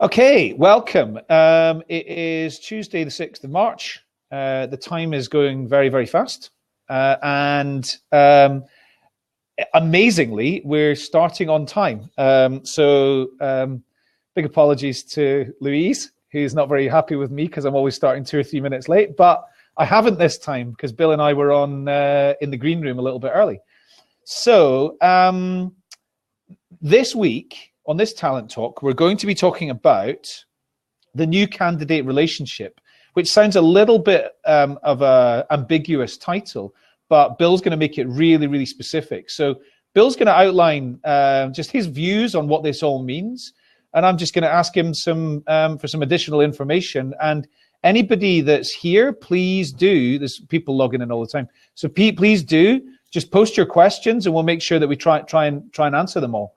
Okay, welcome. It is Tuesday, the 6th of March. The time is going very, very fast. And amazingly, we're starting on time. Big apologies to Louise, who's not very happy with me because I'm always starting 2 or 3 minutes late. But I haven't this time because Bill and I were on in the green room a little bit early. So this week, on this Talent Talk, we're going to be talking about the new candidate relationship, which sounds a little bit of a ambiguous title, but Bill's going to make it really, really specific. So Bill's going to outline just his views on what this all means, and I'm just going to ask him for some additional information. And anybody that's here, please do. There's people logging in all the time, so please do just post your questions, and we'll make sure that we try and answer them all.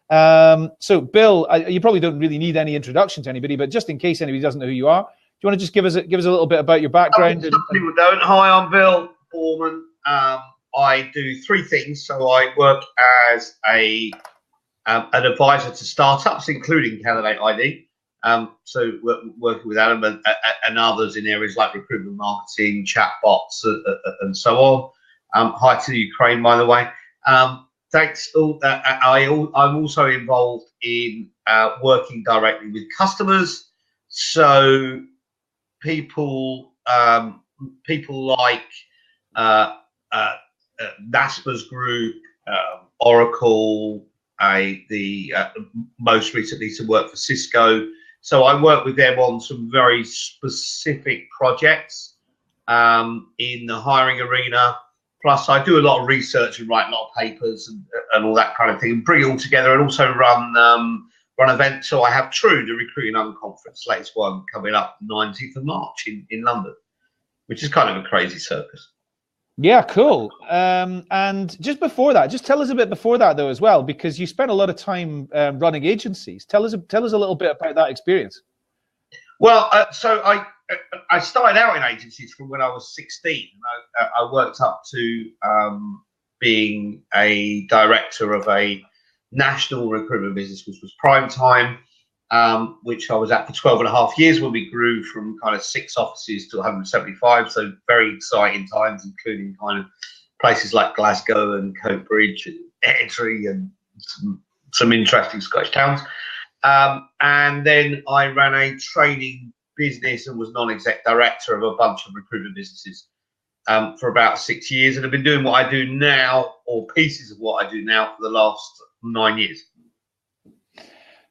So Bill, you probably don't really need any introduction to anybody, but just in case anybody doesn't know who you are, do you want to just give us a little bit about your background? Some people don't. Hi, I'm Bill Foreman. I do 3 things. So I work as an advisor to startups, including Candidate ID. So working with Adam and others in areas like recruitment, marketing, chatbots, and so on. Hi to Ukraine, by the way. Thanks. I'm also involved in working directly with customers. So people like NASPA's group, Oracle, most recently to work for Cisco. So I work with them on some very specific projects in the hiring arena. Plus, I do a lot of research and write a lot of papers and all that kind of thing, and bring it all together, and also run events. So I have True, the Recruiting Unconference, latest one coming up 19th of March in London, which is kind of a crazy circus. Yeah, cool. And just before that, just tell us a bit before that though as well, because you spent a lot of time running agencies. Tell us a little bit about that experience. Well, so I started out in agencies from when I was 16. I worked up to being a director of a national recruitment business, which was Prime Time, which I was at for 12.5 years when we grew from kind of 6 offices to 175. So very exciting times, including kind of places like Glasgow and Coatbridge and Airdrie and some interesting Scottish towns. And then I ran a training business and was non-exec director of a bunch of recruitment businesses for about 6 years, and I've been doing what I do now, or pieces of what I do now, for the last 9 years.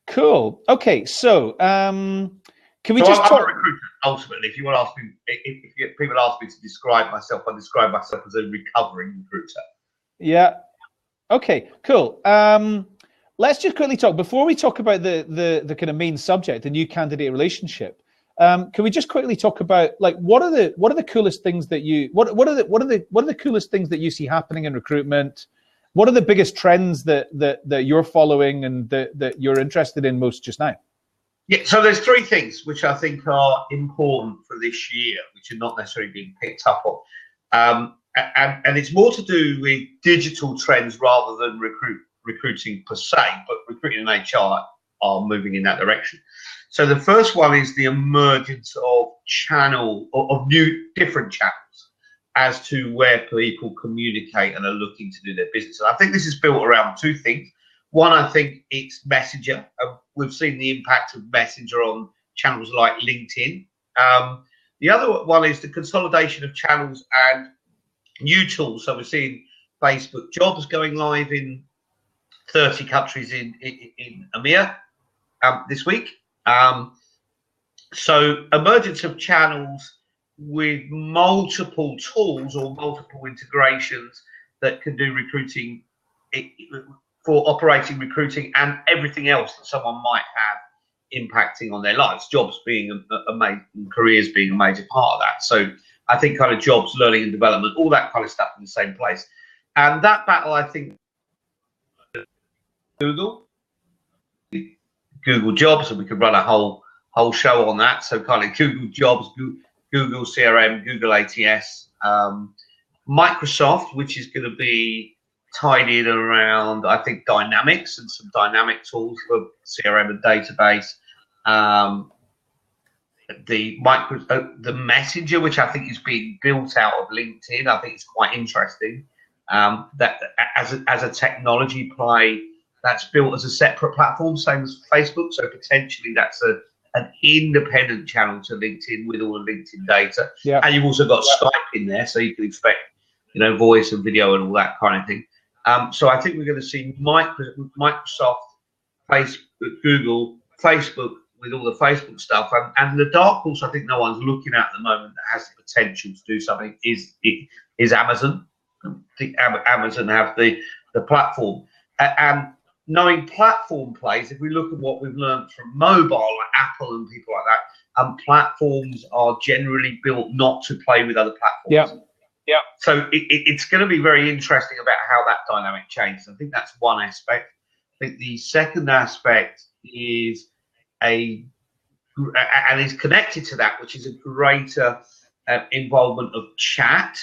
Cool. Okay, so can we so just I'm talk? a recruiter, ultimately. If you want to ask me, if people ask me to describe myself, I describe myself as a recovering recruiter. Yeah. Okay. Cool. Let's just quickly talk before we talk about the kind of main subject, the new candidate relationship. Can we just quickly talk about, like, what are the coolest things that you what are the coolest things that you see happening in recruitment? What are the biggest trends that you're following and that you're interested in most just now? Yeah, so there's 3 things which I think are important for this year, which are not necessarily being picked up on, and it's more to do with digital trends rather than recruiting per se, but recruiting and HR are moving in that direction. So the first one is the emergence of different channels as to where people communicate and are looking to do their business. And I think this is built around 2 things. One, I think it's Messenger. We've seen the impact of Messenger on channels like LinkedIn. The other one is the consolidation of channels and new tools. So we're seeing Facebook Jobs going live in 30 countries in EMEA this week. So emergence of channels with multiple tools or multiple integrations that can do recruiting for operating recruiting and everything else that someone might have impacting on their lives, jobs being careers being a major part of that. So I think kind of jobs, learning and development, all that kind of stuff in the same place. And that battle, I think, Google Jobs, and we could run a whole show on that. So kind of Google Jobs, Google CRM, Google ATS, Microsoft, which is going to be tied in around, I think, Dynamics and some dynamic tools for CRM and database, the Messenger, which I think is being built out of LinkedIn. I think it's quite interesting. That as a technology play that's built as a separate platform, same as Facebook. So potentially that's an independent channel to LinkedIn with all the LinkedIn data. Yeah. And you've also got Skype in there, so you can expect, voice and video and all that kind of thing. So I think we're going to see Microsoft, Facebook, Google, Facebook with all the Facebook stuff, and the dark horse I think no one's looking at the moment that has the potential to do something is Amazon. I think Amazon have the platform, and knowing platform plays, if we look at what we've learned from mobile, like Apple and people like that, platforms are generally built not to play with other platforms. Yeah. So it's going to be very interesting about how that dynamic changes. I think that's one aspect. I think the second aspect is and is connected to that, which is a greater involvement of chat.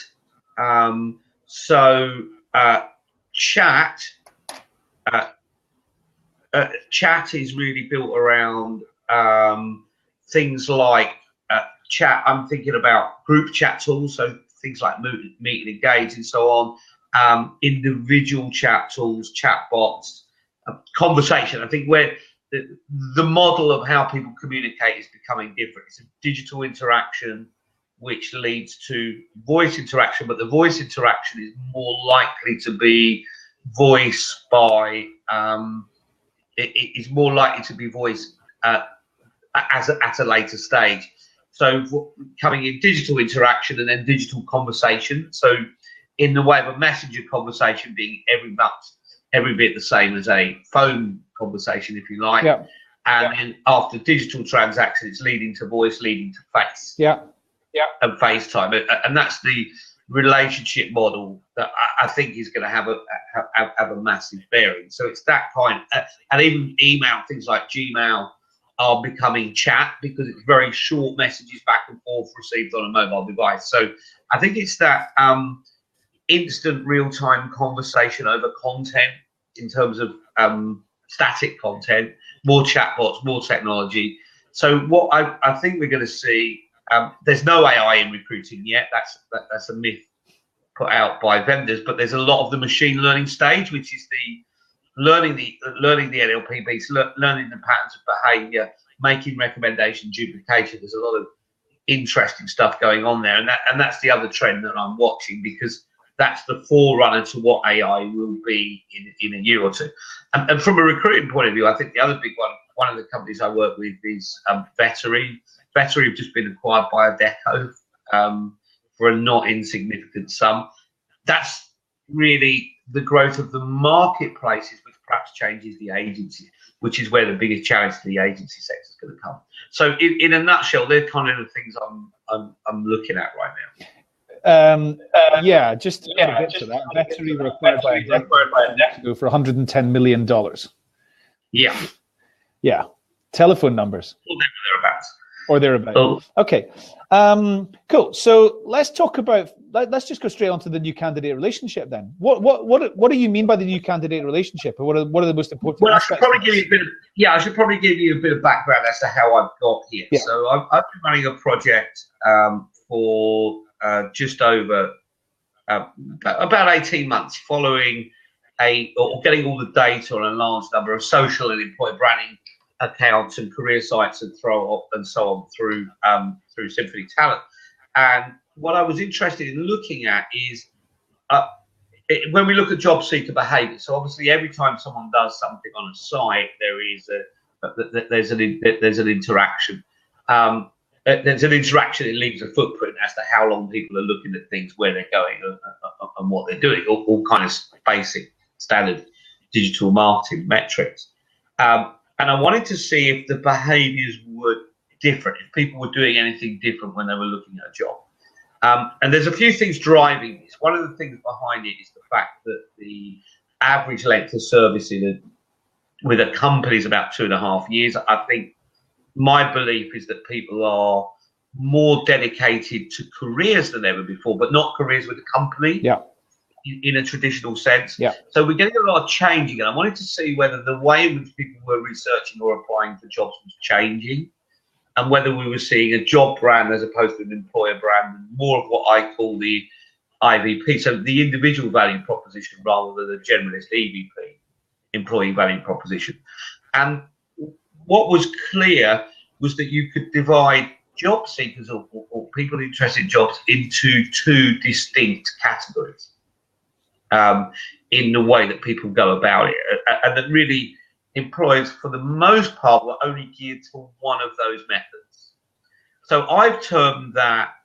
Chat is really built around things like chat. I'm thinking about group chat tools, so things like Meet and Engage and so on. Individual chat tools, chat bots, conversation. I think where the model of how people communicate is becoming different. It's a digital interaction which leads to voice interaction, but the voice interaction is more likely to be voiced by it is more likely to be voiced at a later stage. So coming in digital interaction and then digital conversation. So in the way of a messenger conversation being every bit the same as a phone conversation, if you like. Yeah. And then after digital transaction, it's leading to voice, leading to face. Yeah. And FaceTime, and that's the relationship model that I think is going to have a massive bearing. So it's that kind, and even email, things like Gmail are becoming chat because it's very short messages back and forth received on a mobile device. So I think it's that instant real-time conversation over content in terms of static content, more chatbots, more technology. So what I think we're going to see. There's no AI in recruiting yet. That's a myth put out by vendors. But there's a lot of the machine learning stage, which is the learning the NLP piece, learning the patterns of behaviour, making recommendation duplication. There's a lot of interesting stuff going on there, and that's the other trend that I'm watching because that's the forerunner to what AI will be in a year or two. And from a recruiting point of view, I think the other big one of the companies I work with is Vettery. Vettery have just been acquired by Adecco for a not insignificant sum. That's really the growth of the marketplaces, which perhaps changes the agency, which is where the biggest challenge to the agency sector is going to come. So, in a nutshell, they're kind of the things I'm looking at right now. Just to get a bit to that, Vettery were acquired by Adecco for $110 million. Yeah. Telephone numbers. Or thereabouts. Oh. Okay, cool. So let's talk about. Let's just go straight onto the new candidate relationship then. What do you mean by the new candidate relationship? Or what are the most important? Well, I should probably give you a bit of background as to how I've got here. Yeah. So I've been running a project for just over about 18 months, following getting all the data on a large number of social and employer branding accounts and career sites and so on through Symphony Talent. And what I was interested in looking at is when we look at job seeker behaviour. So obviously, every time someone does something on a site, there's an interaction. There's an interaction that leaves a footprint as to how long people are looking at things, where they're going, and what they're doing. All kind of basic standard digital marketing metrics. And I wanted to see if the behaviours were different, if people were doing anything different when they were looking at a job. And there's a few things driving this. One of the things behind it is the fact that the average length of service with a company is about 2.5 years. I think my belief is that people are more dedicated to careers than ever before, but not careers with a company. Yeah. in a traditional sense. Yeah. So we're getting a lot of changing, and I wanted to see whether the way in which people were researching or applying for jobs was changing, and whether we were seeing a job brand as opposed to an employer brand, and more of what I call the IVP, so the individual value proposition rather than the generalist EVP, employee value proposition. And what was clear was that you could divide job seekers or people interested in jobs into two distinct categories in the way that people go about it, and that really employers for the most part were only geared to one of those methods. So I've termed that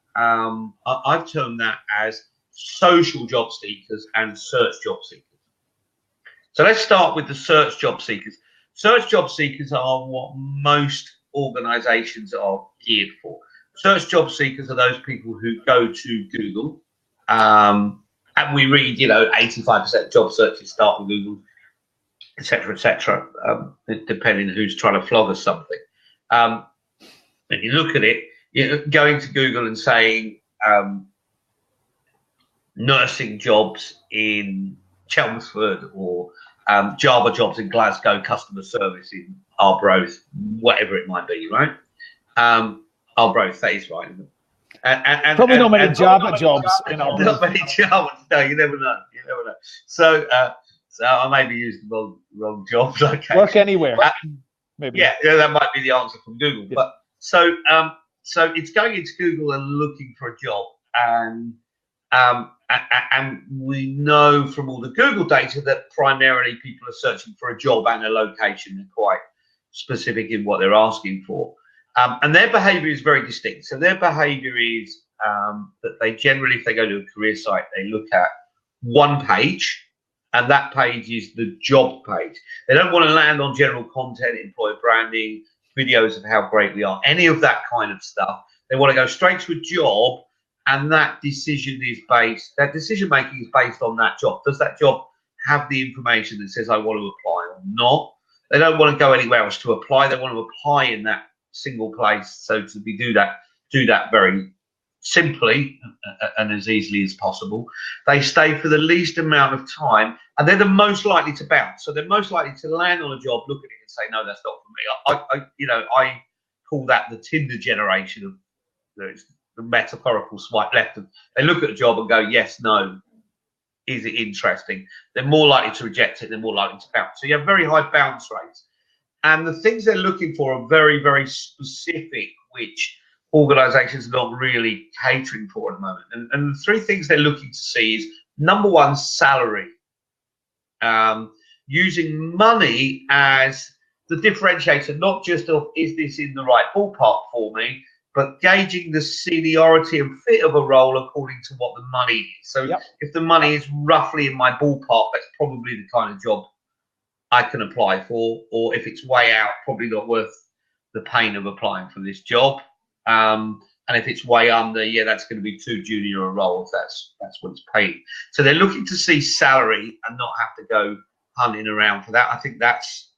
as social job seekers and search job seekers. So let's start with the search job seekers. Search job seekers are what most organizations are geared for. Search job seekers are those people who go to Google, and we read, 85% of job searches start with Google, etc., depending on who's trying to flog us something. And you look at it, you're going to Google and saying nursing jobs in Chelmsford, or Java jobs in Glasgow, customer service in Arbroath, whatever it might be, right? Arbroath, that is right. Probably not many Java jobs in Arbroath. Not many Java. No, you never know. So I maybe used the wrong jobs. Okay. Work anywhere. Maybe. Yeah, that might be the answer from Google. Yeah. But so it's going into Google and looking for a job, and we know from all the Google data that primarily people are searching for a job and a location. They're quite specific in what they're asking for. And their behavior is very distinct. So their behavior is that they generally, if they go to a career site, they look at one page, and that page is the job page. They don't want to land on general content, employer branding, videos of how great we are, any of that kind of stuff. They want to go straight to a job, and that decision making is based on that job. Does that job have the information that says I want to apply or not? They don't want to go anywhere else to apply. They want to apply in that single place. So to do that very simply and as easily as possible. They stay for the least amount of time, and they're the most likely to bounce. So they're most likely to land on a job, look at it, and say, "No, that's not for me." I call that the Tinder generation of the metaphorical swipe left. They look at a job and go, "Yes, no." Is it interesting? They're more likely to reject it. They're more likely to bounce. So you have very high bounce rates. And the things they're looking for are very, very specific, which organizations are not really catering for at the moment. And the three things they're looking to see is, number one, salary. Using money as the differentiator, not just of, is this in the right ballpark for me, but gauging the seniority and fit of a role according to what the money is. So if the money is roughly in my ballpark, that's probably the kind of job I can apply for. Or if it's way out, probably not worth the pain of applying for this job. And if it's way under, that's going to be too junior a role if that's what it's paying. So they're looking to see salary and not have to go hunting around for that. I think that's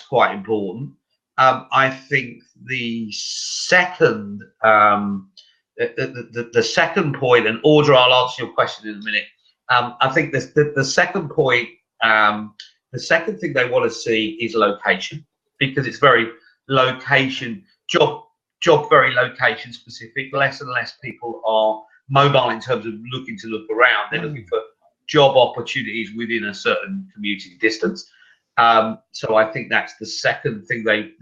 quite important. I think the second the second point, and Audra, I'll answer your question in a minute. I think the second point, the second thing they want to see is location, because it's very location job very location specific. Less and less people are mobile in terms of looking to look around. They're looking for job opportunities within a certain commuting distance. So I think that's the second thing they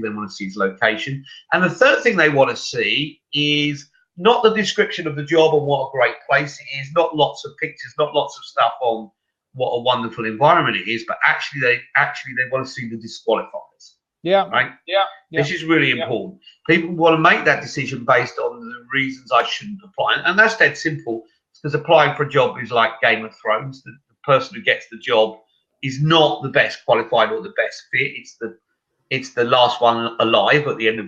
want to see is location. And the third thing they want to see is not the description of the job and what a great place it is, not lots of pictures, not lots of stuff on what a wonderful environment it is, but actually they want to see the disqualifiers. Yeah. Right? Yeah. This is really important. People want to make that decision based on the reasons I shouldn't apply. And that's dead simple, because applying for a job is like Game of Thrones. The person who gets the job is not the best qualified or the best fit. It's the last one alive at the end of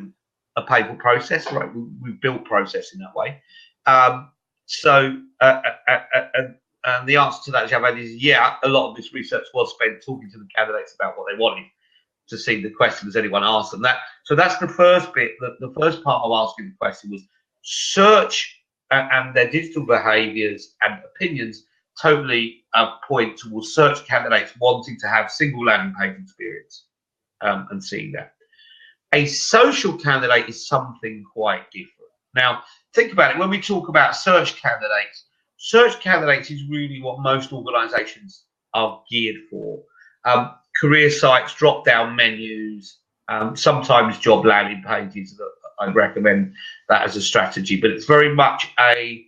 a painful process, right? We've built process in that way. And the answer to that, Javad, is a lot of this research was spent talking to the candidates about what they wanted, to see the questions anyone asked them. So that's the first bit. The first part of asking the question was search and their digital behaviours and opinions totally point towards search candidates wanting to have single landing page experience and seeing that. A social candidate is something quite different. Now, think about it. When we talk about search candidates is really what most organizations are geared for. Career sites, drop-down menus, sometimes job landing pages. I'd recommend that as a strategy, but it's very much a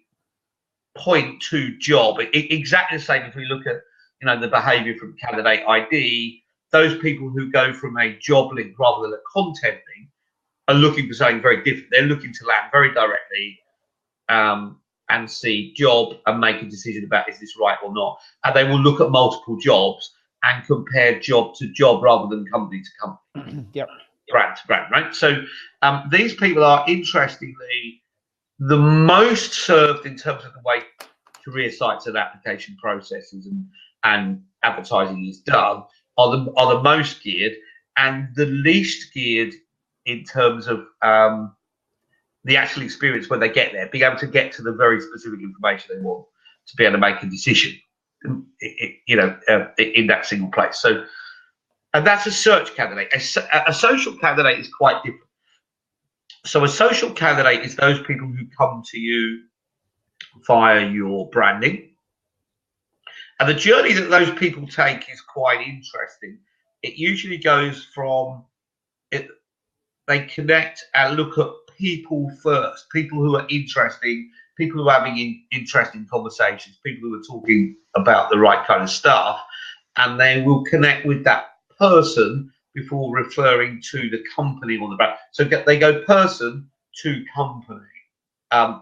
point to job. Exactly the same if we look at the behavior from candidate ID. Those people who go from a job link rather than a content link are looking for something very different. They're looking to land very directly and see job and make a decision about is this right or not. And they will look at multiple jobs and compare job to job rather than company to company. Yep. Brand to brand, right? So these people are, interestingly, the most served in terms of the way career sites and application processes and advertising is done, are the most geared, and the least geared in terms of the actual experience when they get there, being able to get to the very specific information they want to be able to make a decision, in that single place. So, and that's a search candidate. A social candidate is quite different. So a social candidate is those people who come to you via your branding. And the journey that those people take is quite interesting. It usually goes from they connect and look at people first, people who are interesting, people who are having interesting conversations, people who are talking about the right kind of stuff, and they will connect with that person before referring to the company or the brand. So they go person to company, and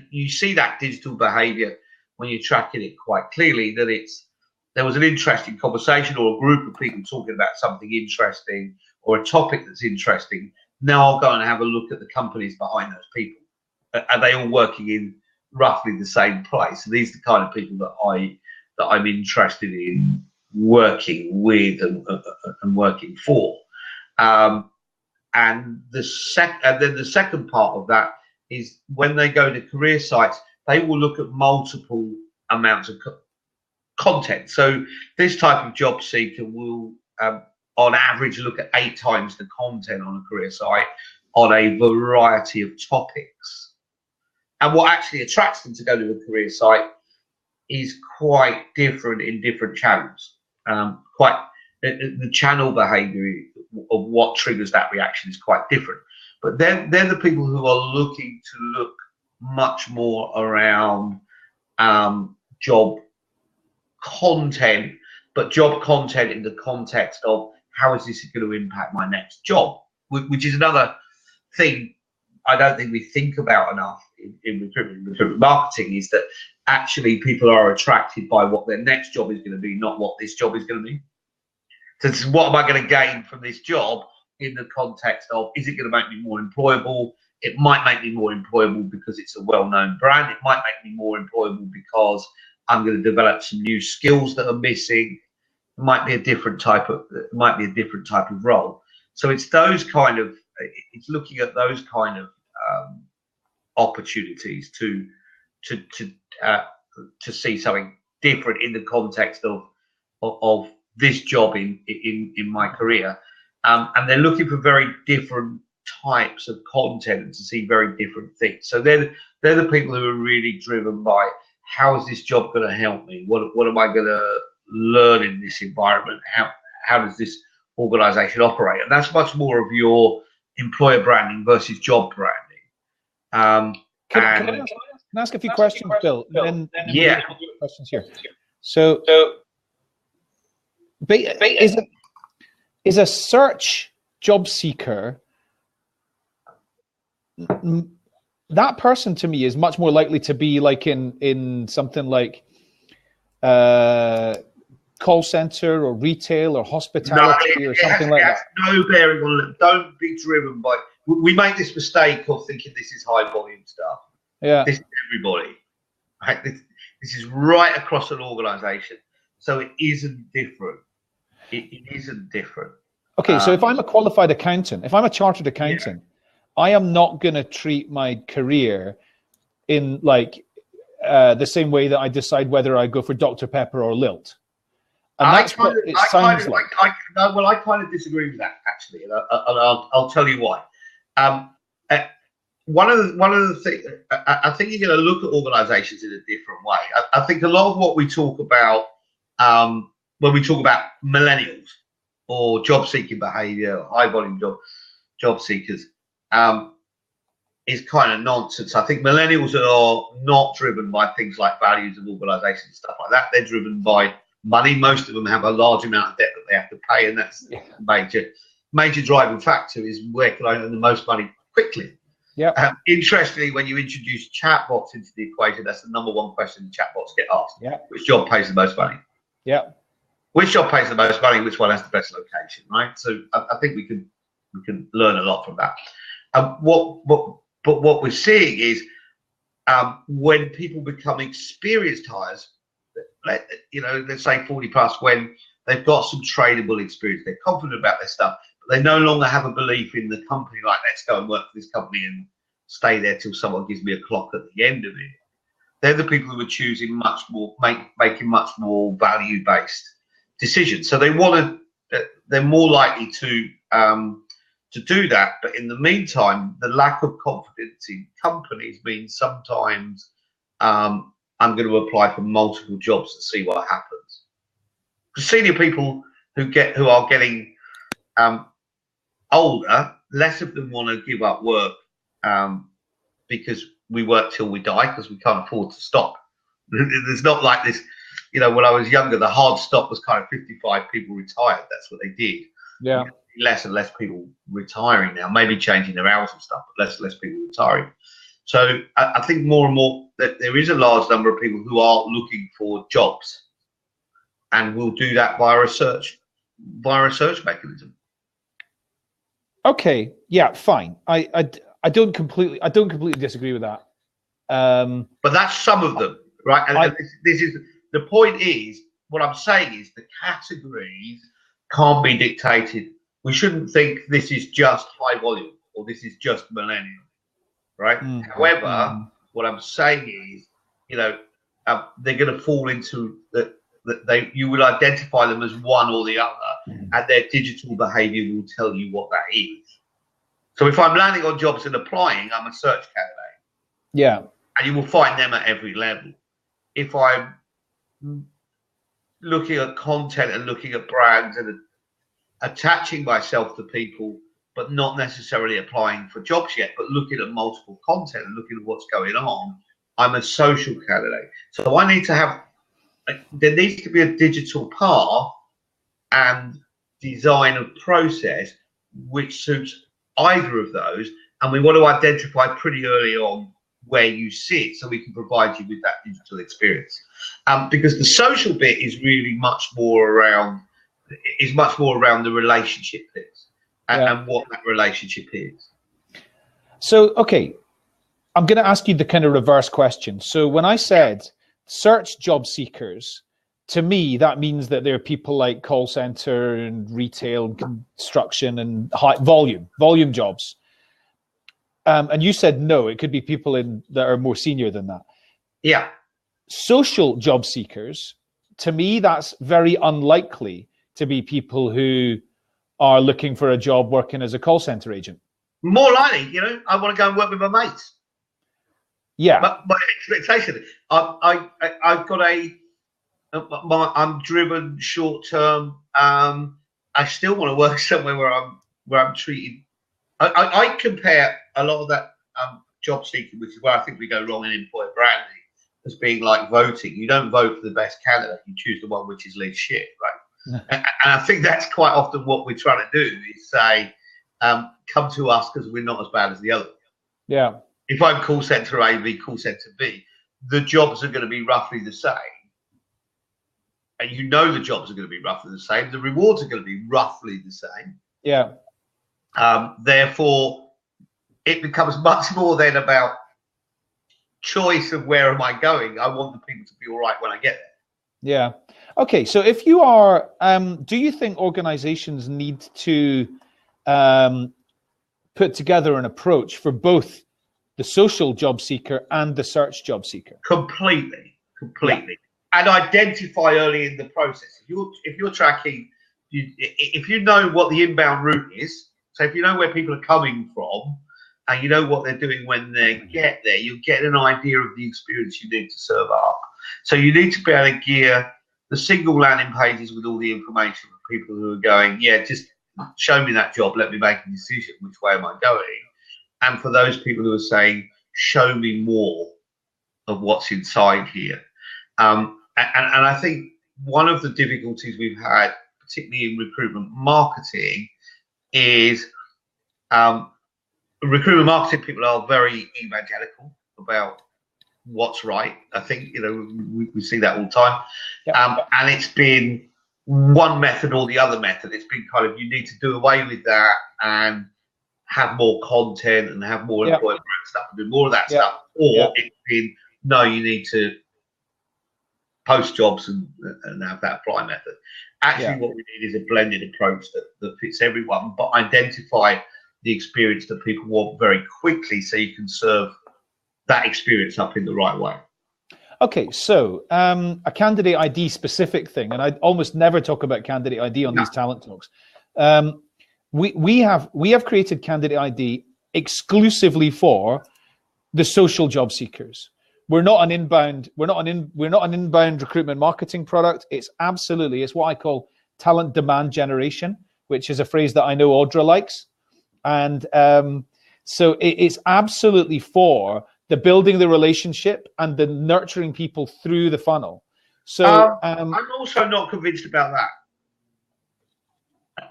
you see that digital behavior when you're tracking it quite clearly, that there was an interesting conversation or a group of people talking about something interesting or a topic that's interesting. Now I'll go and have a look at the companies behind those people. Are they all working in roughly the same place? So these are the kind of people that I'm interested in working with and working for. And then the second part of that is when they go to career sites, they will look at multiple amounts of content. So this type of job seeker will, on average, look at 8 times the content on a career site on a variety of topics. And what actually attracts them to go to a career site is quite different in different channels. The channel behavior of what triggers that reaction is quite different. But they're the people who are looking to look much more around job content, but job content in the context of how is this going to impact my next job, which is another thing I don't think we think about enough in recruitment marketing, is that actually people are attracted by what their next job is going to be, not what this job is going to be. So this is, what am I going to gain from this job in the context of, is it going to make me more employable? It might make me more employable because it's a well-known brand. It might make me more employable because I'm going to develop some new skills that are missing. It might be a different type of role. So it's it's looking at those kind of opportunities to see something different in the context of this job in my career, and they're looking for very different types of content and to see very different things. So they're the people who are really driven by, how is this job going to help me? What am I going to learn in this environment? How does this organization operate? And that's much more of your employer branding versus job branding. Can I ask a few questions, Bill? Then yeah. Questions here. So is a search job seeker, that person to me is much more likely to be like in something like call center or retail or hospitality or something like that? No bearing on it. Don't be driven by. We make this mistake of thinking this is high volume stuff. Yeah. This is everybody. Right? This is right across an organization. So it isn't different. It isn't different. Okay, so if I'm a qualified accountant, if I'm a chartered accountant, I am not going to treat my career in like the same way that I decide whether I go for Dr. Pepper or Lilt. And that's what it sounds like. I kind of disagree with that, actually, and I'll tell you why. One of the things, I think you're going to look at organisations in a different way. I think a lot of what we talk about when we talk about millennials or job-seeking behaviour, high-volume job seekers, is kind of nonsense. I think millennials are not driven by things like values of organisations and stuff like that. They're driven by money. Most of them have a large amount of debt that they have to pay, and that's the major driving factor is where can I earn the most money quickly. Yeah. Interestingly, when you introduce chatbots into the equation, that's the number one question chatbots get asked. Yeah. Which job pays the most money? Yeah. Which job pays the most money? Which one has the best location? Right. So I think we can learn a lot from that. But what we're seeing is when people become experienced hires, let's say 40 plus, when they've got some tradable experience, they're confident about their stuff. They no longer have a belief in the company, like, let's go and work for this company and stay there till someone gives me a clock at the end of it. They're the people who are choosing much more, making much more value-based decisions. So they're more likely to do that. But in the meantime, the lack of confidence in companies means sometimes I'm going to apply for multiple jobs and see what happens. Because senior people who are getting older, less of them want to give up work because we work till we die because we can't afford to stop. There's not like this, when I was younger, the hard stop was kind of 55 people retired. That's what they did. Yeah. Less and less people retiring now, maybe changing their hours and stuff, but less and less people retiring. So I think more and more that there is a large number of people who are looking for jobs and will do that via a search mechanism. Okay, yeah, fine. I don't completely disagree with that. But that's some of them, right? And this is the point. Is what I'm saying is the categories can't be dictated. We shouldn't think this is just high volume or this is just millennial, right? However, what I'm saying is, they're going to fall into that. You will identify them as one or the other, and their digital behaviour will tell you what that is. So if I'm landing on jobs and applying, I'm a search candidate. Yeah. And you will find them at every level. If I'm looking at content and looking at brands and attaching myself to people, but not necessarily applying for jobs yet, but looking at multiple content and looking at what's going on, I'm a social candidate. So I need to have, there needs to be a digital path and design of process which suits either of those, and we want to identify pretty early on where you sit so we can provide you with that digital experience. Because the social bit is really much more around the relationship piece and what that relationship is. So, okay, I'm going to ask you the kind of reverse question. So when I said search job seekers, to me, that means that there are people like call center and retail, construction, and high volume jobs. And you said no, it could be people that are more senior than that. Yeah. Social job seekers, to me, that's very unlikely to be people who are looking for a job working as a call center agent. More likely, I want to go and work with my mates. Yeah. My expectation, I've got I'm driven short term. I still want to work somewhere where I'm treated. I compare a lot of that job seeking, which is where I think we go wrong in employer branding, as being like voting. You don't vote for the best candidate; you choose the one which is least shit, right? And I think that's quite often what we're trying to do is say, come to us because we're not as bad as the other. Yeah. If I'm call center A, B, call center B, the jobs are going to be roughly the same. And the jobs are going to be roughly the same. The rewards are going to be roughly the same. Yeah. Therefore, it becomes much more then about choice of where am I going. I want the people to be all right when I get there. Yeah. Okay. So if you are, do you think organizations need to put together an approach for both the social job seeker and the search job seeker. Completely. And identify early in the process. If you're tracking, if you know what the inbound route is, so if you know where people are coming from and you know what they're doing when they get there, you'll get an idea of the experience you need to serve up. So you need to be able to gear the single landing pages with all the information for people who are going, yeah, just show me that job, let me make a decision, which way am I going? And for those people who are saying, show me more of what's inside here. And I think one of the difficulties we've had, particularly in recruitment marketing, is recruitment marketing people are very evangelical about what's right. I think, you know, we see that all the time. And it's been one method or the other method. It's been kind of, you need to do away with that and have more content and have more employment stuff and do more of that stuff. Or it's been, no, you need to post jobs and have that apply method. Actually, what we need is a blended approach that fits everyone, but identify the experience that people want very quickly so you can serve that experience up in the right way. Okay, so a candidate ID specific thing, and I almost never talk about candidate ID on these talent talks. We have created candidate ID exclusively for the social job seekers. We're not an inbound recruitment marketing product. It's what I call talent demand generation, which is a phrase that I know Audra likes. And so it's absolutely for the building the relationship and the nurturing people through the funnel. So I'm also not convinced about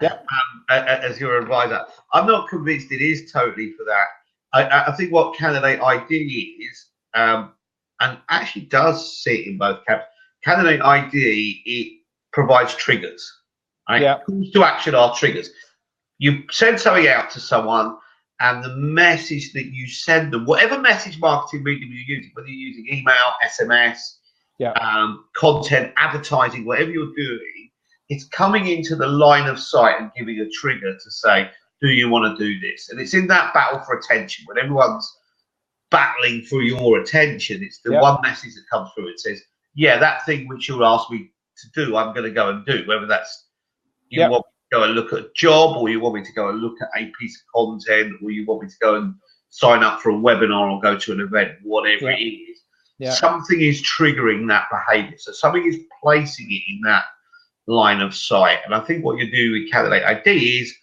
that. As your advisor, I'm not convinced it is totally for that. I think what candidate ID is, and actually does sit in both camps. Candidate ID, it provides triggers. Right? Calls to action are triggers. You send something out to someone, and the message that you send them, whatever message marketing medium you're using, whether you're using email, SMS, content, advertising, whatever you're doing, it's coming into the line of sight and giving a trigger to say, do you want to do this? And it's in that battle for attention when everyone's battling for your attention. It's the one message that comes through. It says, yeah, that thing which you'll ask me to do, I'm going to go and do. Whether that's you want me to go and look at a job, or you want me to go and look at a piece of content, or you want me to go and sign up for a webinar or go to an event, whatever it is, something is triggering that behavior. So something is placing it in that line of sight. And I think what you do with candidate ID is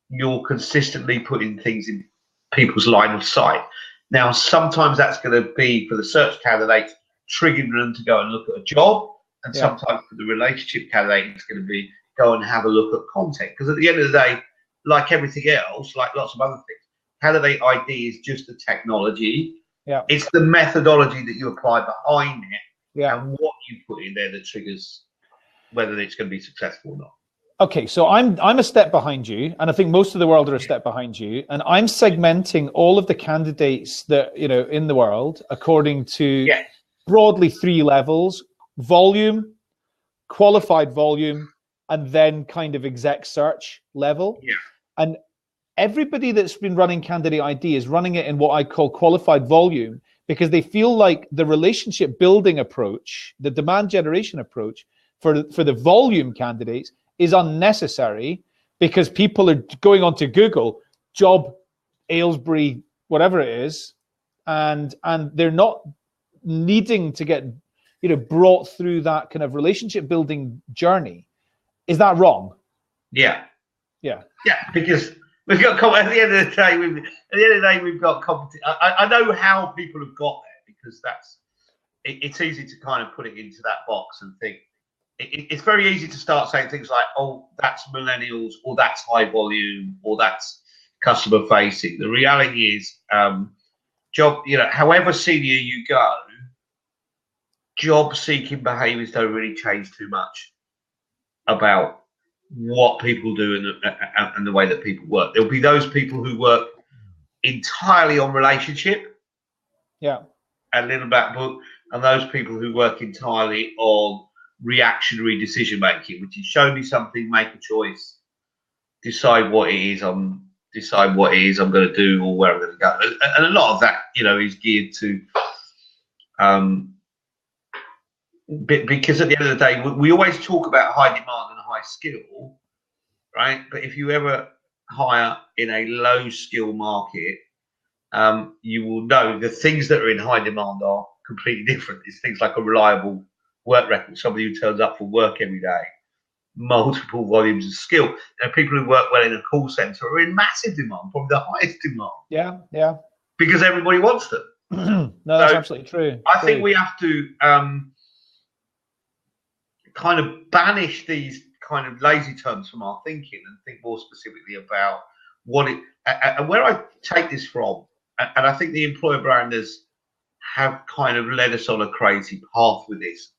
you're consistently putting things in people's line of sight. Now, sometimes that's going to be for the search candidates, triggering them to go and look at a job. And sometimes for the relationship candidate, it's going to be go and have a look at content. Because at the end of the day, like everything else, like lots of other things, candidate ID is just the technology. It's the methodology that you apply behind it and what you put in there that triggers whether it's going to be successful or not. Okay, so I'm a step behind you, and I think most of the world are a step behind you, and I'm segmenting all of the candidates that, you know, in the world according to broadly 3 levels: volume, qualified volume, and then kind of exec search level. And everybody that's been running candidate ID is running it in what I call qualified volume, because they feel like the relationship building approach, the demand generation approach for the volume candidates is unnecessary, because people are going onto Google, job, Aylesbury, whatever it is, and they're not needing to get, you know, brought through that kind of relationship building journey. Is that wrong? Yeah, because we've got at the end of the day, we've got competition. I know how people have got there, because it's easy to kind of put it into that box and think. It's very easy to start saying things like, oh, that's millennials, or that's high volume, or that's customer facing. The reality is, job, you know, however senior you go, job seeking behaviors don't really change too much about what people do and the way that people work. There'll be those people who work entirely on relationship, and little back book, and those people who work entirely on reactionary decision making, which is show me something, make a choice, decide what it is I'm decide what it is I'm going to do or where I'm going to go. And a lot of that, is geared to, because at the end of the day, we always talk about high demand and high skill, right? But if you ever hire in a low skill market, you will know the things that are in high demand are completely different. It's things like a reliable work record, somebody who turns up for work every day, multiple volumes of skill. People who work well in a call center are in massive demand, probably the highest demand. Yeah. Because everybody wants them. No, that's absolutely true. I think we have to kind of banish these kind of lazy terms from our thinking and think more specifically about what it, and where I take this from, and I think the employer branders have kind of led us on a crazy path with this,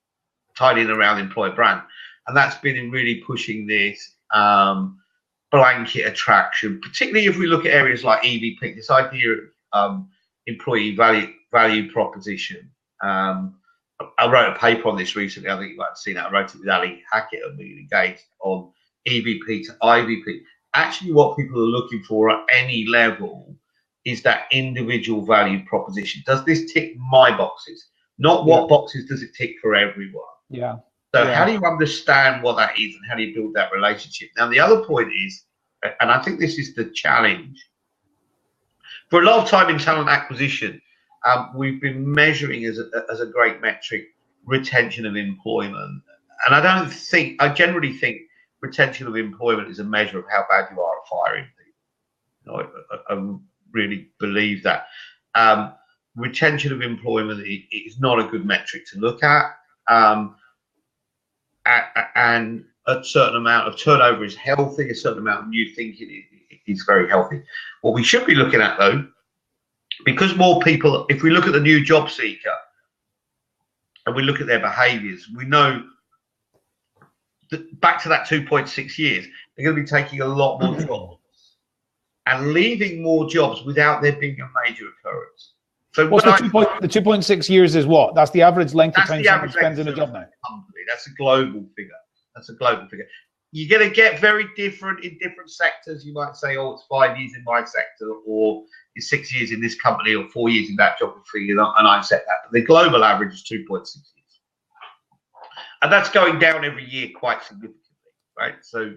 tied in around employer brand, and that's been in really pushing this blanket attraction, particularly if we look at areas like EVP, this idea of employee value proposition. I wrote a paper on this recently. I think you might have seen it. I wrote it with Ali Hackett and we engaged on EVP to IVP. Actually, what people are looking for at any level is that individual value proposition. Does this tick my boxes? Not what boxes does it tick for everyone? Yeah. So how do you understand what that is and how do you build that relationship? Now, the other point is, and I think this is the challenge, for a lot of time in talent acquisition, we've been measuring as a great metric retention of employment. And I generally think retention of employment is a measure of how bad you are at firing people. I really believe that. Retention of employment is not a good metric to look at. And a certain amount of turnover is healthy, a certain amount of new thinking is very healthy. What we should be looking at, though, because more people, if we look at the new job seeker and we look at their behaviours, we know that back to that 2.6 years, they're going to be taking a lot more jobs and leaving more jobs without there being a major occurrence. So what's the 2.6 years is what? That's the average length of time someone spends in a job now. That's a global figure. You're going to get very different in different sectors. You might say, oh, it's 5 years in my sector, or it's 6 years in this company, or 4 years in that geography, and I accept that. But the global average is 2.6 years. And that's going down every year quite significantly, right? So,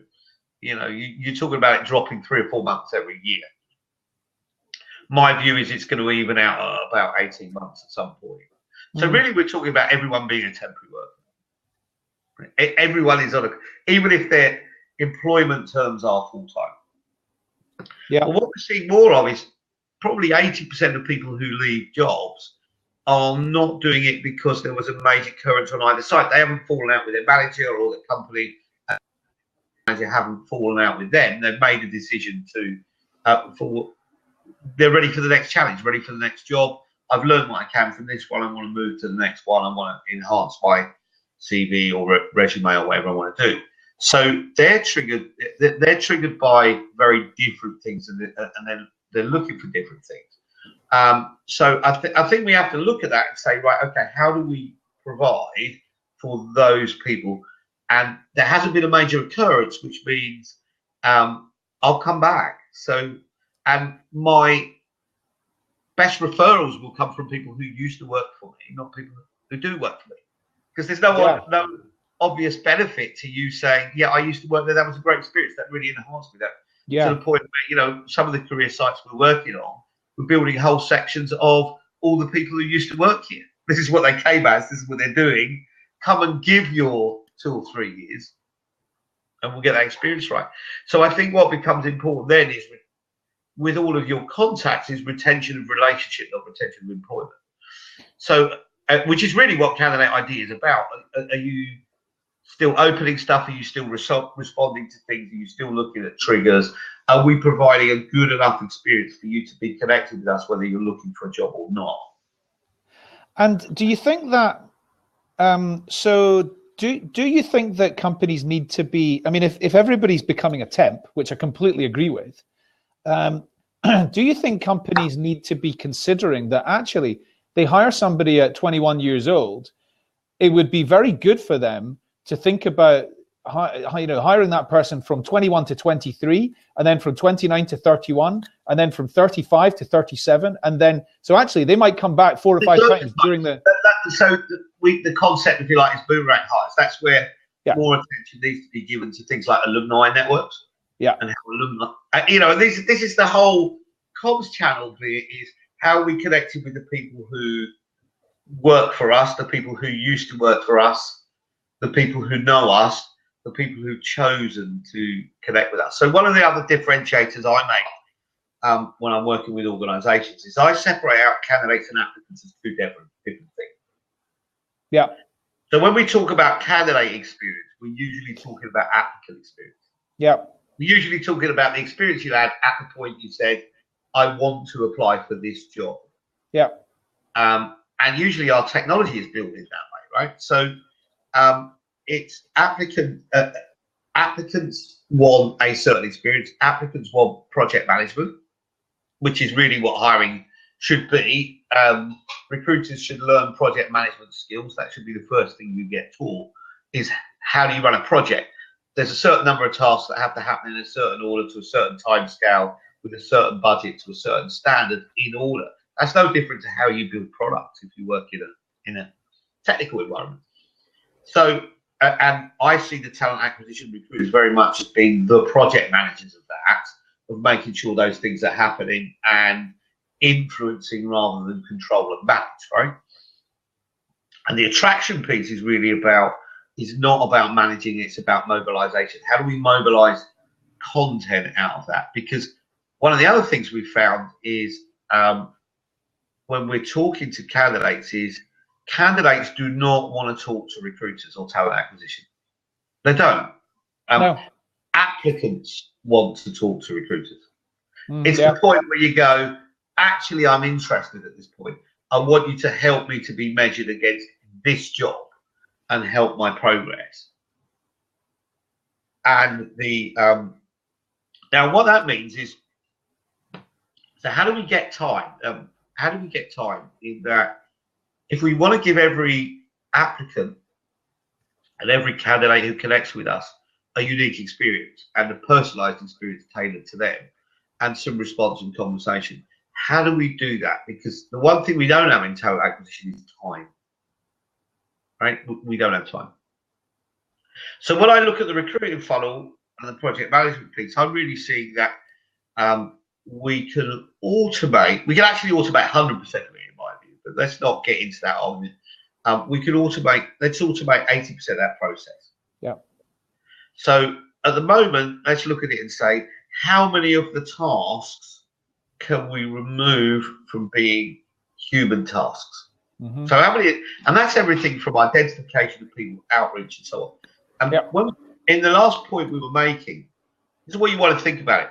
you're talking about it dropping 3 or 4 months every year. My view is it's going to even out at about 18 months at some point. So really, we're talking about everyone being a temporary worker. Everyone is on even if their employment terms are full-time. Yeah. But what we're seeing more of is probably 80% of people who leave jobs are not doing it because there was a major occurrence on either side. They haven't fallen out with their manager, or the company manager haven't fallen out with them. They've made a decision they're ready for the next challenge, ready for the next job. I've learned what I can from this one. I want to move to the next one. I want to enhance my CV or resume or whatever I want to do. So they're triggered. They're triggered by very different things, and then they're looking for different things. So I think we have to look at that and say, right, okay, how do we provide for those people? And there hasn't been a major occurrence, which means I'll come back. So, and my best referrals will come from people who used to work for me, not people who do work for me. Because there's no obvious benefit to you saying, yeah, I used to work there. That was a great experience. That really enhanced me. To the point where, some of the career sites we're working on, we're building whole sections of all the people who used to work here. This is what they came as. This is what they're doing. Come and give your 2 or 3 years and we'll get that experience right. So I think what becomes important then is with all of your contacts is retention of relationship, not retention of employment. So, which is really what Candidate ID is about. Are you still opening stuff? Are you still responding to things? Are you still looking at triggers? Are we providing a good enough experience for you to be connected with us, whether you're looking for a job or not? And do you think that, do you think that companies need to be, I mean, if everybody's becoming a temp, which I completely agree with, do you think companies need to be considering that actually they hire somebody at 21 years old, it would be very good for them to think about hiring that person from 21 to 23, and then from 29 to 31, and then from 35 to 37, and then so actually they might come back 4 or 5 times during the. The concept, if you like, is boomerang hires. That's where more attention needs to be given to things like alumni networks. Yeah, and how alumni, this is the whole comms channel. Is how we connected with the people who work for us, the people who used to work for us, the people who know us, the people who've chosen to connect with us. So one of the other differentiators I make when I'm working with organisations is I separate out candidates and applicants as two different things. Yeah. So when we talk about candidate experience, we're usually talking about applicant experience. Yeah. We're usually talking about the experience you had at the point you said, I want to apply for this job. Yeah. And usually our technology is built in that way, right? So it's applicants want a certain experience. Applicants want project management, which is really what hiring should be. Recruiters should learn project management skills. That should be the first thing you get taught, is how do you run a project? There's a certain number of tasks that have to happen in a certain order to a certain time scale with a certain budget to a certain standard in order. That's no different to how you build products if you work in a technical environment. So, and I see the talent acquisition recruiters very much as being the project managers of that, of making sure those things are happening and influencing rather than control and manage, right? And the attraction piece is really is not about managing, it's about mobilization. How do we mobilize content out of that? Because one of the other things we've found is when we're talking to candidates is candidates do not want to talk to recruiters or talent acquisition. They don't. No. Applicants want to talk to recruiters. It's the point where you go, actually, I'm interested at this point. I want you to help me to be measured against this job and help my progress. And now what that means is, so how do we get time? How do we get time in that? If we want to give every applicant and every candidate who connects with us a unique experience and a personalized experience tailored to them and some response and conversation, how do we do that? Because the one thing we don't have in talent acquisition is time, right? We don't have time. So when I look at the recruiting funnel and the project management piece, I'm really seeing that we can actually automate 100% of it, in my view, but let's not get into that argument. Let's automate 80% of that process. Yeah. So at the moment, let's look at it and say, how many of the tasks can we remove from being human tasks? Mm-hmm. So how many, and that's everything from identification of people, outreach, and so on. And when, in the last point we were making, this is what you want to think about it.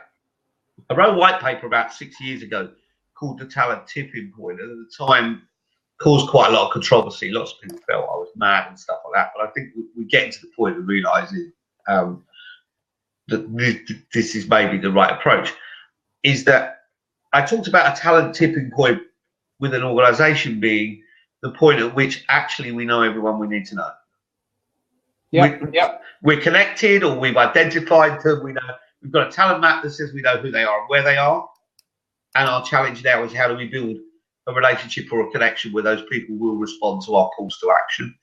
I wrote a white paper about 6 years ago called The Talent Tipping Point, and at the time caused quite a lot of controversy. Lots of people felt I was mad and stuff like that, but I think we're getting to the point of realising that this is maybe the right approach. Is that I talked about a talent tipping point with an organisation being the point at which actually we know everyone we need to know. We're connected, or we've identified them. We know we've got a talent map that says we know who they are and where they are. And our challenge now is how do we build a relationship or a connection where those people will respond to our calls to action,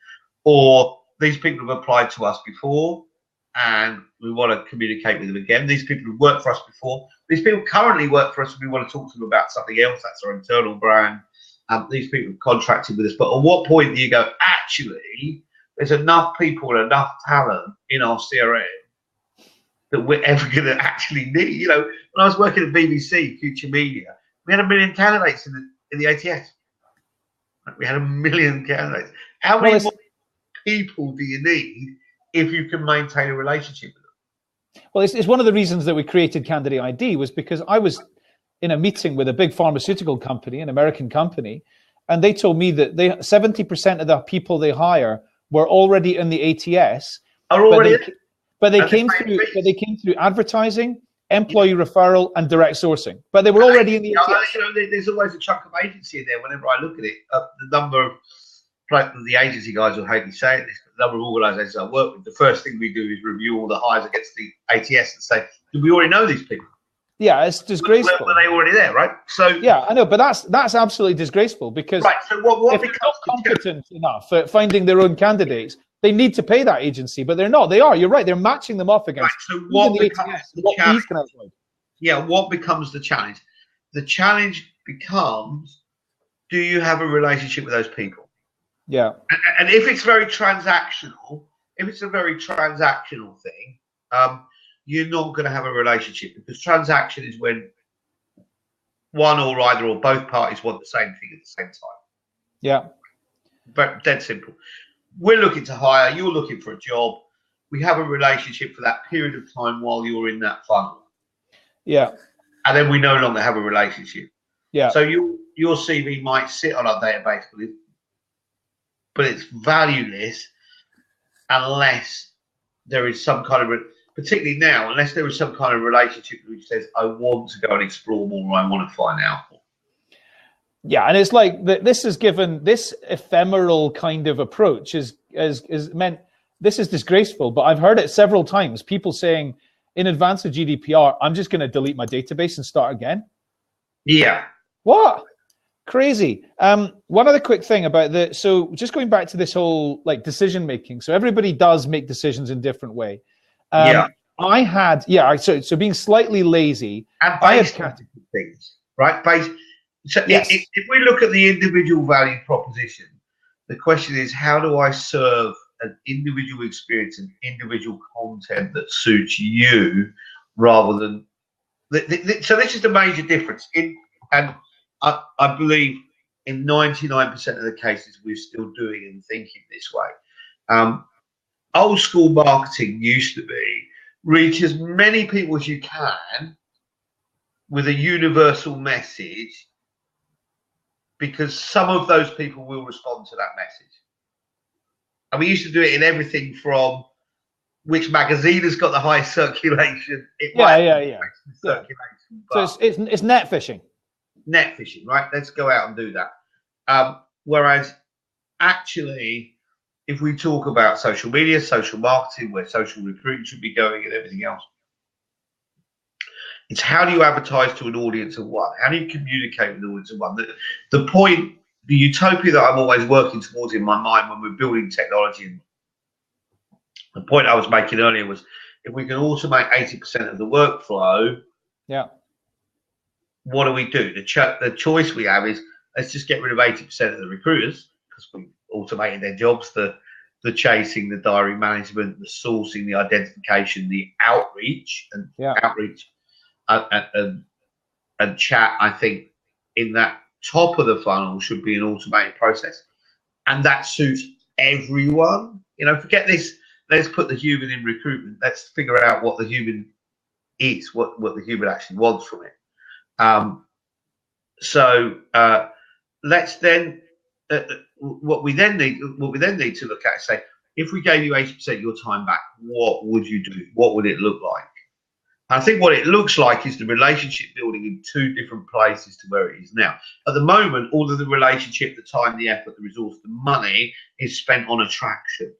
or these people have applied to us before and we want to communicate with them again. These people have worked for us before. These people currently work for us and we want to talk to them about something else. That's our internal brand. These people have contracted with us. But at what point do you go, actually, there's enough people and enough talent in our CRM that we're ever going to actually need? You know, when I was working at BBC, Future Media, we had 1 million candidates in the ATS. We had 1 million candidates. How many more people do you need if you can maintain a relationship with them? Well, it's one of the reasons that we created Candidate ID was because I was in a meeting with a big pharmaceutical company, an American company, and they told me that 70% of the people they hire were already in the ATS. But they came through advertising, employee referral, and direct sourcing. But they were already in the ATS. There's always a chunk of agency in there. Whenever I look at it, the number of the agency guys will hate me saying this, but the number of organisations I work with, the first thing we do is review all the hires against the ATS and say, do we already know these people? Yeah, it's disgraceful. Were they already there, right? So yeah, I know, but that's absolutely disgraceful because So what if they're not competent enough at finding their own candidates, they need to pay that agency, but they're not. They are. You're right. They're matching them off against. So what becomes the challenge? Yeah, what becomes the challenge? The challenge becomes: do you have a relationship with those people? Yeah. And if it's very transactional, if it's a very transactional thing, you're not going to have a relationship, because transaction is when one or either or both parties want the same thing at the same time. Yeah. But dead simple. We're looking to hire, you're looking for a job. We have a relationship for that period of time while you're in that funnel. Yeah. And then we no longer have a relationship. Yeah. So your CV might sit on our database, but it's valueless unless there is some kind of, particularly now, unless there is some kind of relationship which says, I want to go and explore more, or I want to find out more. Yeah, and it's like this is given, this ephemeral kind of approach is meant, this is disgraceful, but I've heard it several times, people saying in advance of GDPR, I'm just going to delete my database and start again. Yeah. What? Crazy. One other quick thing about so just going back to this whole like decision making. So everybody does make decisions in different way. So being slightly lazy. And based on things, right? So yes. If we look at the individual value proposition, the question is, how do I serve an individual experience and individual content that suits you, rather than so this is the major difference. I believe in 99% of the cases we're still doing and thinking this way. Old school marketing used to be reach as many people as you can with a universal message, because some of those people will respond to that message. And we used to do it in everything from which magazine has got the highest circulation. So it's net fishing. Net fishing, right? Let's go out and do that. Whereas actually, if we talk about social media, social marketing, where social recruiting should be going and everything else, it's how do you advertise to an audience of one? How do you communicate with an audience of one? The point, the utopia that I'm always working towards in my mind when we're building technology, and the point I was making earlier was, if we can automate 80% of the workflow, what do we do? The choice we have is, let's just get rid of 80% of the recruiters, because we've automated their jobs, the chasing, the diary management, the sourcing, the identification, the outreach, and chat. I think in that top of the funnel should be an automated process, and that suits everyone. Forget this. Let's put the human in recruitment. Let's figure out what the human is, what the human actually wants from it. Let's then what we then need to look at is say, if we gave you 80% of your time back, what would you do? What would it look like? I think what it looks like is the relationship building in two different places to where it is now. At the moment, all of the relationship, the time, the effort, the resource, the money is spent on attraction,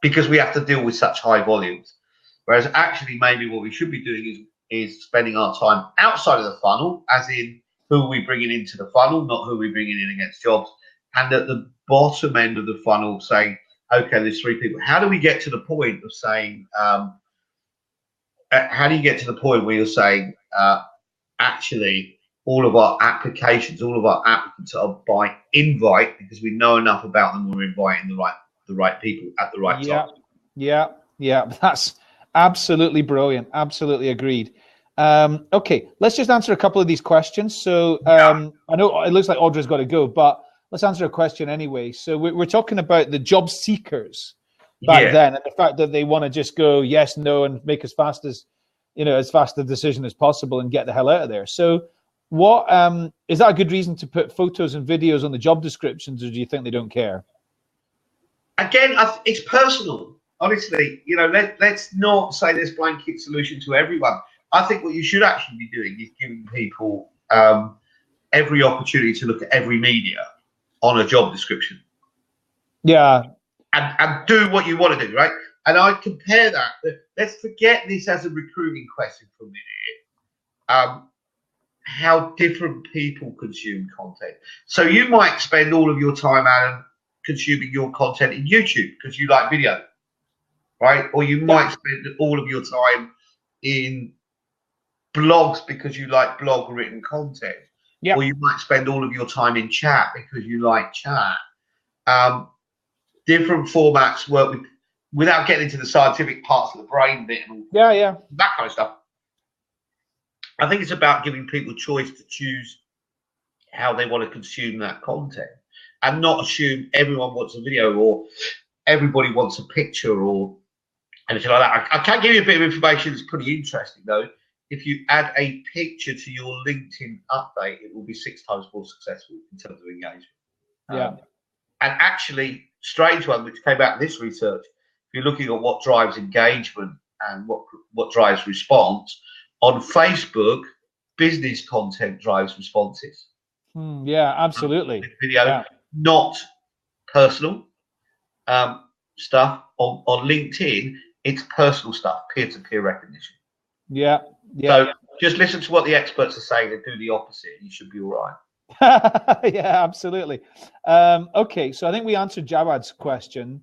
because we have to deal with such high volumes. Whereas actually maybe what we should be doing is spending our time outside of the funnel, as in who are we bringing into the funnel, not who are we bringing in against jobs. And at the bottom end of the funnel saying, okay, there's three people. How do we get to the point of saying, how do you get to the point where you're saying, actually, all of our applications, all of our applicants are by invite, because we know enough about them, we're inviting the right people at the right time. Yeah. That's absolutely brilliant. Absolutely agreed. Okay, let's just answer a couple of these questions. So I know it looks like Audra's got to go, but let's answer a question anyway. So we're talking about the job seekers back then, and the fact that they want to just go yes, no, and make as fast a decision as possible and get the hell out of there. So what is that a good reason to put photos and videos on the job descriptions, or do you think they don't care? Again, it's personal. Honestly, let's not say this blanket solution to everyone. I think what you should actually be doing is giving people every opportunity to look at every media on a job description. Yeah. And do what you want to do, right? And I compare that. Let's forget this as a recruiting question for a minute. How different people consume content. So you might spend all of your time, Adam, consuming your content in YouTube because you like video, right? Or you might spend all of your time in blogs because you like blog written content. Yeah. Or you might spend all of your time in chat because you like chat. Different formats work without getting into the scientific parts of the brain bit and all that kind of stuff. I think it's about giving people choice to choose how they want to consume that content and not assume everyone wants a video or everybody wants a picture or anything like that. I can give you a bit of information that's pretty interesting though. If you add a picture to your LinkedIn update, it will be 6 times more successful in terms of engagement. And actually, strange one, which came out in this research, if you're looking at what drives engagement and what drives response, on Facebook, business content drives responses. Yeah, absolutely. Video, not personal stuff. On LinkedIn, it's personal stuff, peer-to-peer recognition. Yeah. So just listen to what the experts are saying and do the opposite, and you should be all right. Yeah, absolutely. Okay, so I think we answered Jawad's question.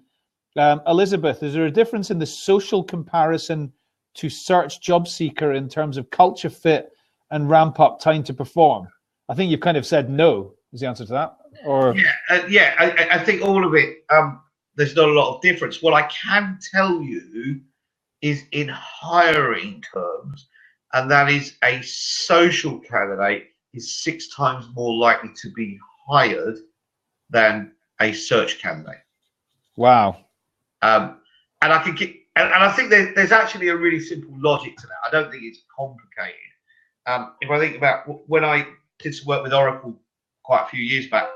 Elizabeth, is there a difference in the social comparison to search job seeker in terms of culture fit and ramp up time to perform? I think you've kind of said no is the answer to that. Or I think all of it, there's not a lot of difference. What I can tell you is in hiring terms, and that is a social candidate is 6 times more likely to be hired than a search candidate. Wow. And I can get, and I think there's actually a really simple logic to that. I don't think it's complicated. If I think about when I did some work with Oracle quite a few years back,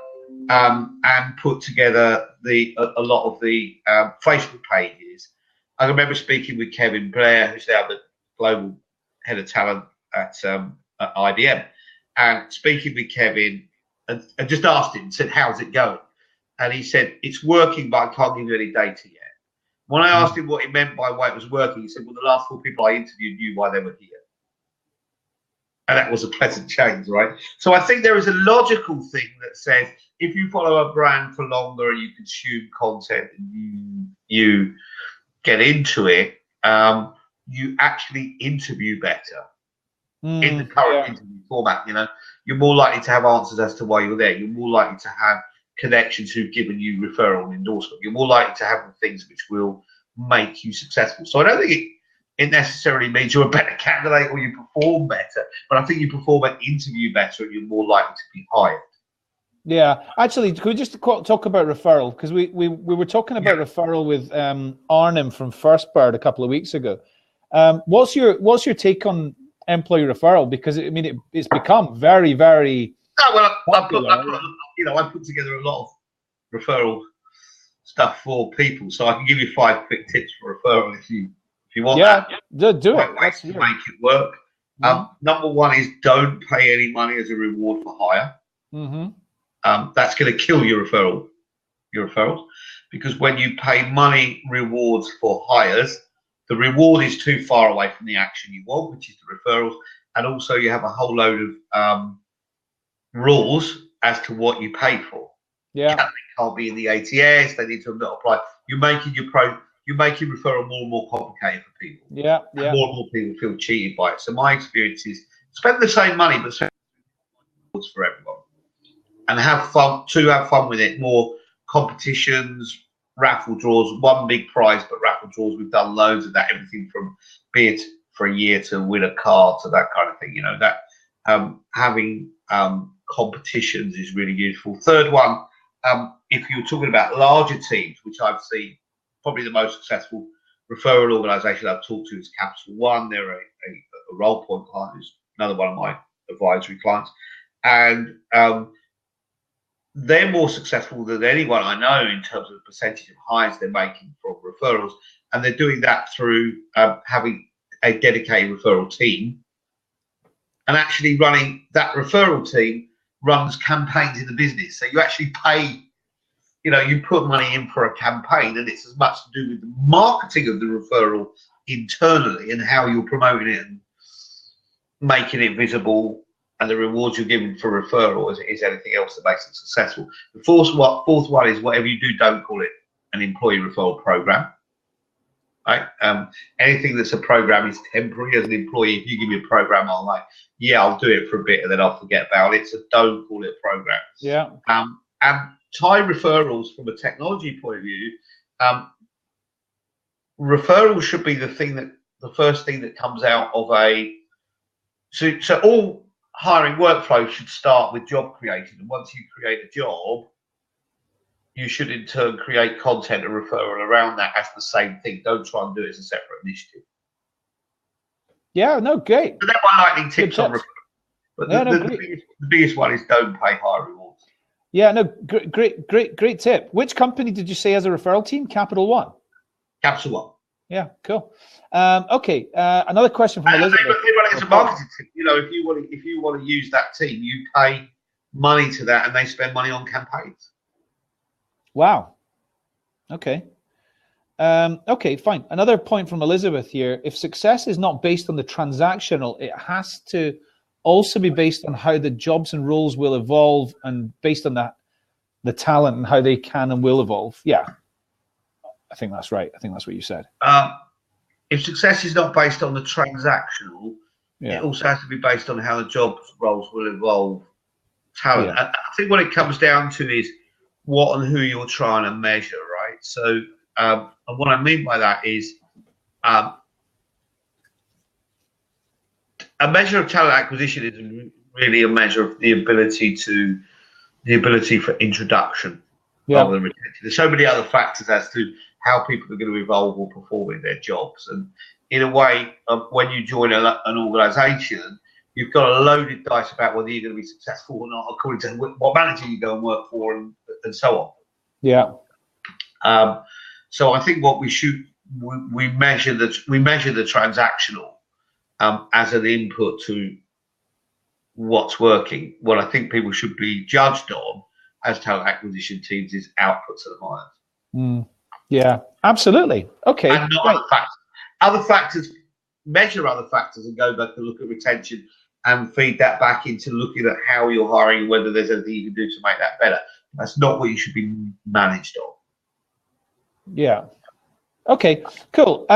and put together a lot of the Facebook pages, I remember speaking with Kevin Blair, who's now the global head of talent at IBM, and speaking with Kevin and just asked him, said, how's it going? And he said, it's working, but I can't give you any data yet. When I asked him what he meant by why it was working, he said, well, the last 4 people I interviewed knew why they were here. And that was a pleasant change, right? So I think there is a logical thing that says, if you follow a brand for longer and you consume content and you get into it, you actually interview better in the current interview format. You know, you're more likely to have answers as to why you're there. You're more likely to have connections who've given you referral and endorsement. You're more likely to have the things which will make you successful. So I don't think it necessarily means you're a better candidate or you perform better, but I think you perform an interview better and you're more likely to be hired. Yeah, actually, could we just talk about referral? Because we were talking about referral with Arnim from First Bird a couple of weeks ago. What's your take on employee referral? Because I mean, it's become very, very. Well, I put together a lot of referral stuff for people, so I can give you 5 quick tips for referral if you want. Do it. Ways to make it work. Number 1 is don't pay any money as a reward for hire. That's going to kill your referrals, because when you pay money rewards for hires, the reward is too far away from the action you want, which is the referrals, and also you have a whole load of rules as to what you pay for. They can't be in the ATS. They need to not apply. You're making referral more and more complicated for people. And more and more people feel cheated by it. So my experience is spend the same money, but spend rewards for everyone. And have fun with it. More competitions, raffle draws, one big prize, but raffle draws. We've done loads of that. Everything from bid for a year to win a car to that kind of thing. You know, that having competitions is really useful. Third one, if you're talking about larger teams, which I've seen, probably the most successful referral organisation I've talked to is Capital One. They're a Roll Point client, who's another one of my advisory clients, and they're more successful than anyone I know in terms of the percentage of hires they're making from referrals, and they're doing that through having a dedicated referral team and actually running that referral team runs campaigns in the business. So you actually pay, you put money in for a campaign, and it's as much to do with the marketing of the referral internally and how you're promoting it and making it visible, and the rewards you're giving for referral is anything else that makes it successful. The fourth one is whatever you do, don't call it an employee referral program. Right? Anything that's a program is temporary. As an employee, if you give me a program, I'm like, yeah, I'll do it for a bit and then I'll forget about it. So don't call it a program. Yeah. And tie referrals from a technology point of view. Referrals should be the first thing that comes out of so all hiring workflows should start with job creation. And once you create a job, you should in turn create content and referral around that as the same thing. Don't try and do it as a separate initiative. Yeah, no, great. So that's my lightning tips on referral. But the biggest one is don't pay high rewards. Yeah, no, great tip. Which company did you say has a referral team? Capital One. Capital One. Yeah, cool. Okay, another question from Elizabeth. They run it as a marketing team. If you want to use that team, you pay money to that, and they spend money on campaigns. Wow. Okay. Okay, fine. Another point from Elizabeth here. If success is not based on the transactional, it has to also be based on how the jobs and roles will evolve, and based on that, the talent and how they can and will evolve. Yeah, I think that's right. I think that's what you said. If success is not based on the transactional, it also has to be based on how the jobs roles will evolve. Talent. Yeah. I think what it comes down to is what and who you're trying to measure, right? So, and what I mean by that is a measure of talent acquisition is really a measure of the ability for introduction rather than retention. There's so many other factors as to how people are going to evolve or perform in their jobs. And in a way, when you join an organisation, you've got a loaded dice about whether you're going to be successful or not, according to what manager you go and work for, and so on. Yeah. So I think what we measure the transactional as an input to what's working. What I think people should be judged on as talent acquisition teams is output to the hires. Yeah, absolutely. Okay. And not other factors. Other factors, measure other factors and go back and look at retention and feed that back into looking at how you're hiring and whether there's anything you can do to make that better. That's not what you should be managed on. Yeah. Okay, cool.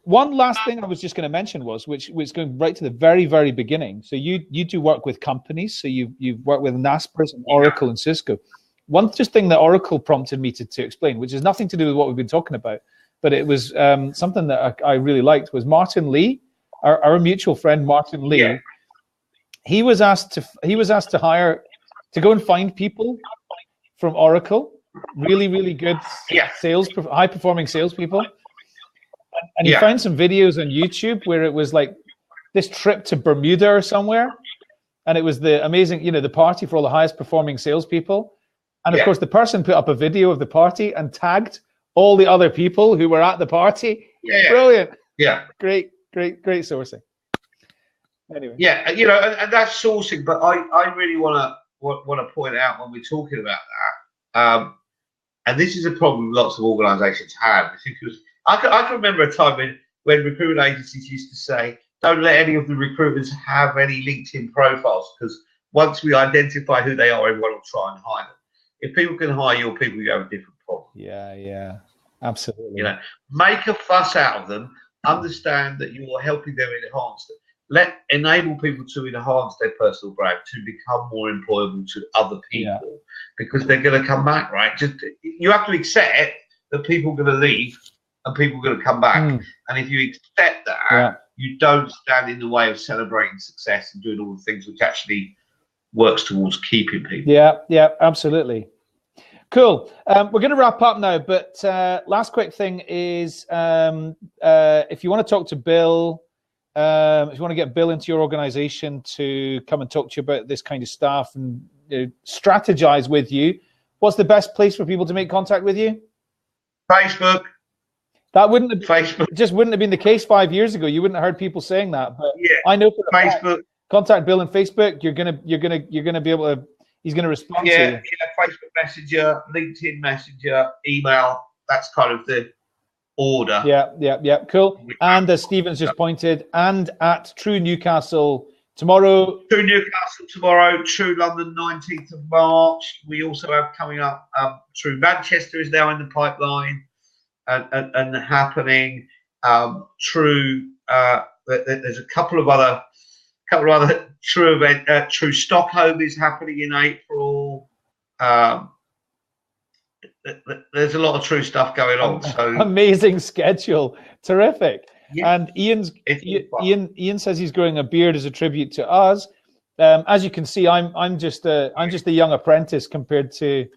One last thing I was just going to mention which was going right to the very, very beginning. So you do work with companies. So you've worked with Naspers and Oracle and Cisco. One just thing that Oracle prompted me to explain, which has nothing to do with what we've been talking about, but it was something that I really liked, was Martin Lee, our mutual friend Martin Lee. Yeah. He was asked to hire, to go and find people from Oracle, really, really good high performing salespeople. And he found some videos on YouTube where it was like this trip to Bermuda or somewhere. And it was the amazing, the party for all the highest performing salespeople. And of course, the person put up a video of the party and tagged all the other people who were at the party. Yeah. Brilliant. Yeah. Great sourcing. Anyway. Yeah, and that's sourcing, but I really want to point out when we're talking about that, and this is a problem lots of organisations have. Because I can remember a time when recruitment agencies used to say, don't let any of the recruiters have any LinkedIn profiles, because once we identify who they are, everyone will try and hire them. If people can hire your people, you have a different problem. Yeah, absolutely. Make a fuss out of them. Understand that you're helping them enhance them. Enable people to enhance their personal brand, to become more employable to other people, because they're going to come back, right? You have to accept that people are going to leave and people are going to come back. And if you accept that, you don't stand in the way of celebrating success and doing all the things which actually works towards keeping people. Yeah, absolutely. Cool. We're going to wrap up now, but last quick thing is if you want to talk to Bill, if you want to get Bill into your organization to come and talk to you about this kind of stuff and strategize with you, what's the best place for people to make contact with you? Facebook. That wouldn't have been the case 5 years ago. You wouldn't have heard people saying that. But I know for Facebook. contact Bill on Facebook. You're gonna be able to. He's gonna respond to you. Yeah, Facebook Messenger, LinkedIn Messenger, email. That's kind of the order. Yeah. Cool. And as Stephen's just pointed, and at True Newcastle tomorrow. True Newcastle tomorrow. True London 19th of March. We also have coming up. True Manchester is now in the pipeline and happening. True. There's a couple of other True event. True Stockholm is happening in April. There's a lot of True stuff going on. So amazing schedule, terrific. Yeah. And Ian says he's growing a beard as a tribute to us. As you can see, I'm just a young apprentice compared to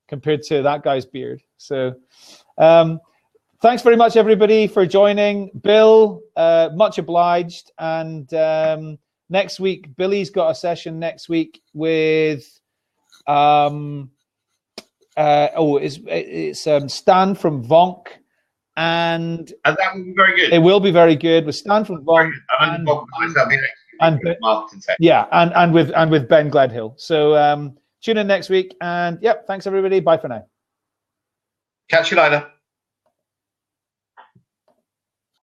that guy's beard. So thanks very much everybody for joining. Bill, much obliged. And next week, Billy's got a session next week with it's Stan from Vonk, and that will be very good. It will be very good with Stan from Vonk and with Ben Gledhill. So tune in next week, and thanks everybody. Bye for now. Catch you later.